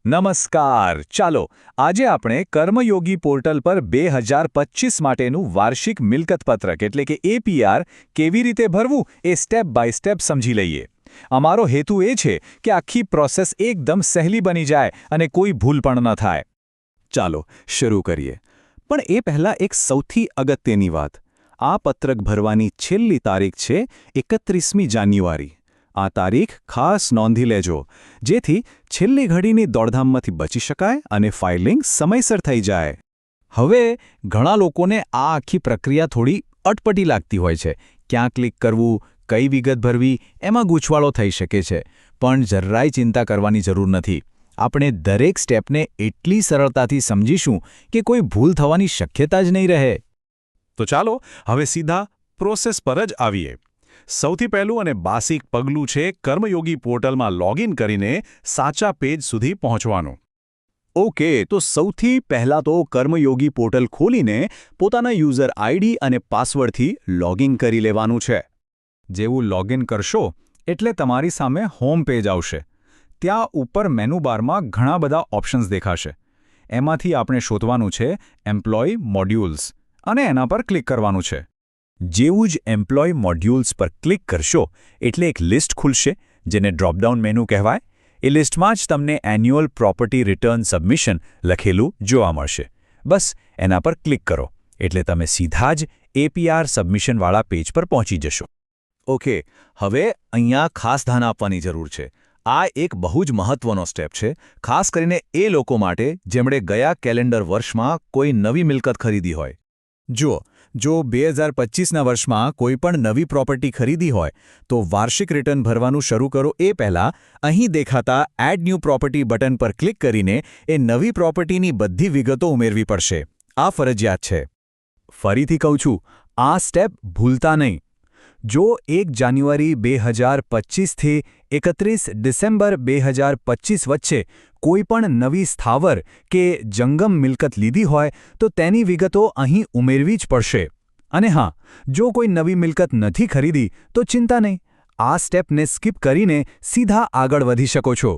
નમસ્કાર. ચાલો આજે આપણે કર્મયોગી પોર્ટલ પર 2025 માટેનું વાર્ષિક મિલકત પત્રક એટલે કે એપીઆર કેવી રીતે ભરવું એ સ્ટેપ બાય સ્ટેપ સમજી લઈએ. અમારો હેતુ એ છે કે આખી પ્રોસેસ એકદમ સહેલી બની જાય અને કોઈ ભૂલ પણ ન થાય. ચાલો શરૂ કરીએ. પણ એ પહેલાં એક સૌથી અગત્યની વાત. આ પત્રક ભરવાની છેલ્લી તારીખ છે 31મી જાન્યુઆરી. આ તારીખ ખાસ નોંધી લેજો, જેથી છેલ્લી ઘડીની દોડધામમાંથી બચી શકાય અને ફાઇલિંગ સમયસર થઈ જાય. હવે ઘણા લોકોને આ આખી પ્રક્રિયા થોડી અટપટી લાગતી હોય છે. ક્યાં ક્લિક કરવું, કઈ વિગત ભરવી, એમાં ગૂંચવાળો થઈ શકે છે. પણ જરાય ચિંતા કરવાની જરૂર નથી. આપણે દરેક સ્ટેપને એટલી સરળતાથી સમજીશું કે કોઈ ભૂલ થવાની શક્યતા જ નહીં રહે. તો ચાલો હવે સીધા પ્રોસેસ પર જ આવીએ. સૌથી પહેલું અને બાસિક પગલું છે કર્મયોગી પોર્ટલમાં લોગિન કરીને સાચા પેજ સુધી પહોંચવાનું. ઓકે, તો સૌથી પહેલાં તો કર્મયોગી પોર્ટલ ખોલીને પોતાના યુઝર આઈડી અને પાસવર્ડથી લોગિન કરી લેવાનું છે. જેવું લોગિન કરશો એટલે તમારી સામે હોમ પેજ આવશે. ત્યાં ઉપર મેનુ બારમાં ઘણા બધા ઓપ્શન્સ દેખાશે. એમાંથી આપણે શોધવાનું છે એમ્પ્લોય મોડ્યુલ્સ અને એના પર ક્લિક કરવાનું છે. જેવું જ એમ્પ્લોય મોડ્યુલ્સ પર ક્લિક કરશો એટલે એક લિસ્ટ ખુલશે, જેને ડ્રોપડાઉન મેનુ કહેવાય. એ લિસ્ટમાં જ તમને એન્યુઅલ પ્રોપર્ટી રિટર્ન સબમિશન લખેલું જોવા મળશે. બસ એના પર ક્લિક કરો એટલે તમે સીધા જ એપીઆર સબમિશનવાળા પેજ પર પહોંચી જશો. ઓકે, હવે અહીંયા ખાસ ધ્યાન આપવાની જરૂર છે. આ એક બહુ જ મહત્વનો સ્ટેપ છે, ખાસ કરીને એ લોકો માટે જેમણે ગયા કેલેન્ડર વર્ષમાં કોઈ નવી મિલકત ખરીદી હોય. જો 2025ના વર્ષમાં કોઈ પણ નવી પ્રોપર્ટી ખરીદી હોય તો વાર્ષિક રિટર્ન ભરવાનું શરૂ કરો એ પહેલાં અહીં દેખાતા એડ ન્યૂ પ્રોપર્ટી બટન પર ક્લિક કરીને એ નવી પ્રોપર્ટીની બધી વિગતો ઉમેરવી પડશે. આ ફરજિયાત છે. ફરીથી કહું છું, આ સ્ટેપ ભૂલતા નહીં. જો 1 જાન્યુઆરી 2025થી 31 ડિસેમ્બર 2025 વચ્ચે કોઈ પણ નવી સ્થાવર કે જંગમ મિલકત લીધી હોય તો તેની વિગતો અહીં ઉમેરવી જ પડશે. અને હા, જો કોઈ નવી મિલકત નથી ખરીદી તો ચિંતા નહીં. આ સ્ટેપને સ્કીપ કરીને સીધા આગળ વધી શકો છો.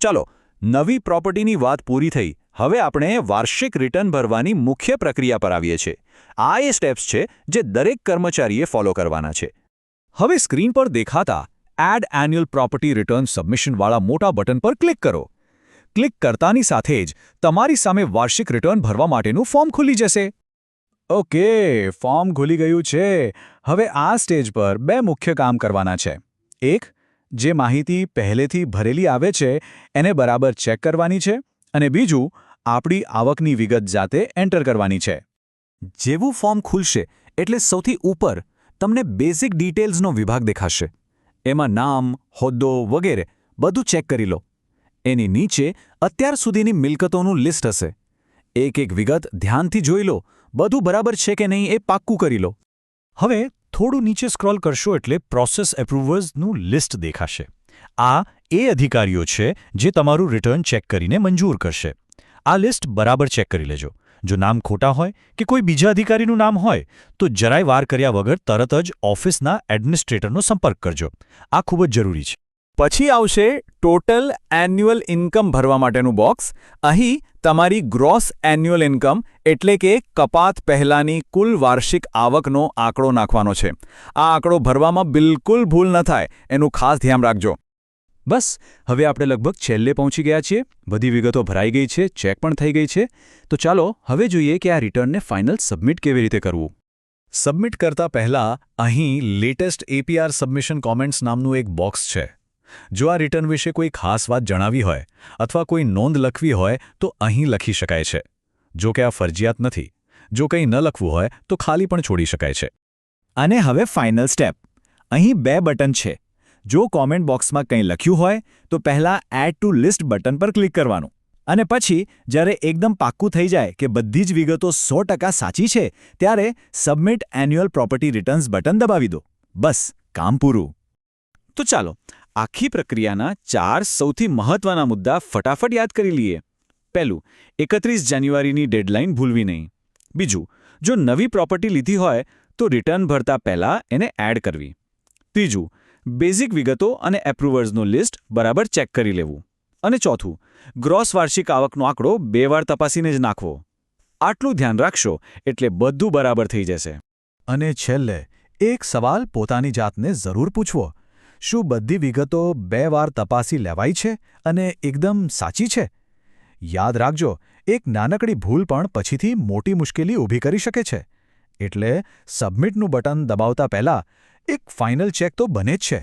ચાલો, નવી પ્રોપર્ટીની વાત પૂરી થઈ. હવે આપણે વાર્ષિક રિટર્ન ભરવાની મુખ્ય પ્રક્રિયા પર આવીએ છીએ. આ એ સ્ટેપ્સ છે જે દરેક કર્મચારીએ ફોલો કરવાના છે. હવે સ્ક્રીન પર દેખાતા એડ એન્યુઅલ પ્રોપર્ટી રિટર્ન સબમિશનવાળા મોટા બટન પર ક્લિક કરો. ક્લિક કરતાની સાથે જ તમારી સામે વાર્ષિક રિટર્ન ભરવા માટેનું ફોર્મ ખુલી જશે. ઓકે, ફોર્મ ખુલી ગયું છે. હવે આ સ્ટેજ પર 2 મુખ્ય કામ કરવાના છે. એક, જે માહિતી પહેલેથી ભરેલી આવે છે એને બરાબર ચેક કરવાની છે, અને બીજું, આપણી આવકની વિગત જાતે એન્ટર કરવાની છે. જેવું ફોર્મ ખુલશે એટલે સૌથી ઉપર તમને બેઝિક ડિટેલ્સનો વિભાગ દેખાશે. એમાં નામ, હોદ્દો વગેરે બધું ચેક કરી લો. એની નીચે અત્યાર સુધીની મિલકતોનું લિસ્ટ હશે. એક એક વિગત ધ્યાનથી જોઈ લો. બધું બરાબર છે કે નહીં એ પાક્કું કરી લો. હવે થોડું નીચે સ્ક્રોલ કરશો એટલે પ્રોસેસ એપ્રુવર્સનું લિસ્ટ દેખાશે. આ એ અધિકારીઓ છે જે તમારું રિટર્ન ચેક કરીને મંજૂર કરશે. આ લિસ્ટ બરાબર ચેક કરી લેજો. જો નામ ખોટા હોય કે કોઈ બીજા અધિકારીનું નામ હોય તો જરાય વાર કર્યા વગર તરત જ ઓફિસના એડમિનિસ્ટ્રેટરનો સંપર્ક કરજો. આ ખૂબ જ જરૂરી છે. પછી આવશે ટોટલ એન્યુઅલ ઇન્કમ ભરવા માટેનું બોક્સ. અહીં તમારી ગ્રોસ એન્યુઅલ ઇન્કમ એટલે કે કપાત પહેલાંની કુલ વાર્ષિક આવકનો આંકડો નાખવાનો છે. આ આંકડો ભરવામાં બિલકુલ ભૂલ ન થાય એનું ખાસ ધ્યાન રાખજો. બસ, હવે આપણે લગભગ છેલ્લે પહોંચી ગયા છીએ. બધી વિગતો ભરાઈ ગઈ છે, ચેક પણ થઈ ગઈ છે. તો ચાલો હવે જોઈએ કે આ રિટર્નને ફાઇનલ સબમિટ કેવી રીતે કરવું. સબમિટ કરતા પહેલાં અહીં લેટેસ્ટ એપીઆર સબમિશન કોમેન્ટ્સ નામનું એક બોક્સ છે. જો આ રિટર્ન વિશે કોઈ ખાસ વાત જણાવી હોય અથવા કોઈ નોંધ લખવી હોય તો અહીં લખી શકાય છે. જો કે આ ફરજિયાત નથી. જો કંઈ ન લખવું હોય તો ખાલી પણ છોડી શકાય છે. અને હવે ફાઇનલ સ્ટેપ. અહીં 2 બટન છે. જો કોમેન્ટ બોક્સમાં કંઈ લખ્યું હોય તો પહેલાં એડ ટુ લિસ્ટ બટન પર ક્લિક કરવાનું, અને પછી જ્યારે એકદમ પાક્કું થઈ જાય કે બધી જ વિગતો 100% સાચી છે ત્યારે submit annual property returns button દબાવી દો. બસ, કામ પૂરું. તો ચાલો આખી પ્રક્રિયાના 4 સૌથી મહત્વના મુદ્દા ફટાફટ યાદ કરી લઈએ. પહેલું, 31 જાન્યુઆરીની ડેડલાઇન ભૂલવી નહીં. બીજું, જો નવી પ્રોપર્ટી લીધી હોય તો રિટર્ન ભરતા પહેલાં એને એડ કરવી. ત્રીજું, બેઝિક વિગતો અને એપ્રુવર્સનું લિસ્ટ બરાબર ચેક કરી લેવું. અને ચોથું, ગ્રોસ વાર્ષિક આવકનો આંકડો 2 વાર તપાસીને જ નાખવો. આટલું ધ્યાન રાખશો એટલે બધું બરાબર થઈ જશે. અને છેલ્લે એક સવાલ પોતાની જાતને જરૂર પૂછવો: શું બધી વિગતો 2 વાર તપાસી લેવાઈ છે અને એકદમ સાચી છે? યાદ રાખજો, એક નાનકડી ભૂલ પણ પછીથી મોટી મુશ્કેલી ઊભી કરી શકે છે. એટલે સબમિટનું બટન દબાવતા પહેલા એક ફાઇનલ ચેક તો બને જ છે.